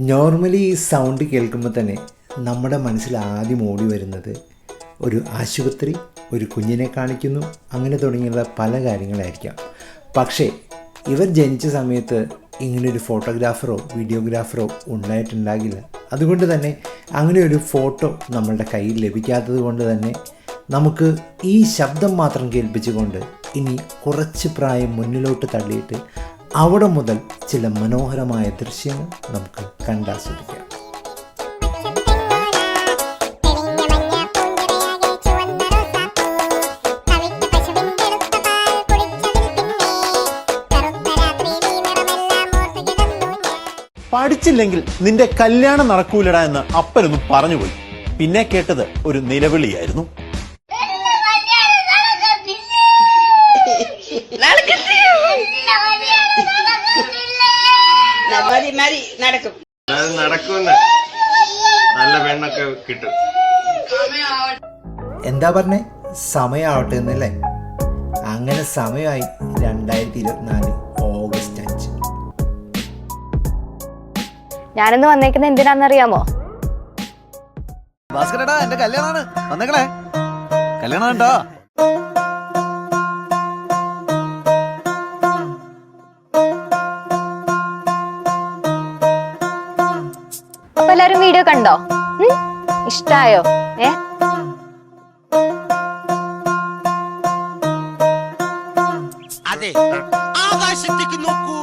Normally ഈ sound കേൾക്കുമ്പോൾ തന്നെ നമ്മുടെ മനസ്സിൽ ആദ്യം ഓടി വരുന്നത് ഒരു ആശുപത്രി, ഒരു കുഞ്ഞിനെ കാണിക്കുന്നു, അങ്ങനെ തുടങ്ങിയുള്ള പല കാര്യങ്ങളായിരിക്കാം. പക്ഷേ ഇവർ ജനിച്ച സമയത്ത് ഇങ്ങനെയൊരു ഫോട്ടോഗ്രാഫറോ വീഡിയോഗ്രാഫറോ ഉണ്ടായിട്ടുണ്ടാകില്ല. അതുകൊണ്ട് തന്നെ അങ്ങനെ ഒരു ഫോട്ടോ നമ്മളുടെ കയ്യിൽ ലഭിക്കാത്തത് കൊണ്ട് തന്നെ നമുക്ക് ഈ ശബ്ദം മാത്രം കേൾപ്പിച്ചുകൊണ്ട് ഇനി കുറച്ച് പ്രായം മുന്നിലോട്ട് തള്ളിയിട്ട് അവിടെ മുതൽ ചില മനോഹരമായ ദൃശ്യങ്ങൾ നമുക്ക് കണ്ടാസ്വദിക്കാം. പഠിച്ചില്ലെങ്കിൽ നിന്റെ കല്യാണം നടക്കൂലടാ എന്ന് അപ്പനൊന്നും പറഞ്ഞുപോയി. പിന്നെ കേട്ടത് ഒരു നിലവിളിയായിരുന്നു. നല്ല പെണ്ണൊക്കെ കിട്ടും. എന്താ പറഞ്ഞേ? സമയമാവട്ടെ എന്നല്ലേ? അങ്ങനെ സമയമായി 2024 ഓഗസ്റ്റ് 5. ഞാനിന്ന് വന്നേക്കുന്നത് എന്തിനാണെന്നറിയാമോ? ഭാസ്കരടാ, എന്റെ കല്യാണമാണ്. വന്നേക്കണേ, കല്യാണം ഉണ്ടോ? അപ്പൊ എല്ലാരും വീഡിയോ കണ്ടോ? ഇഷ്ടായോ? അതെ, ആകാശത്തേക്ക് നോക്കൂ.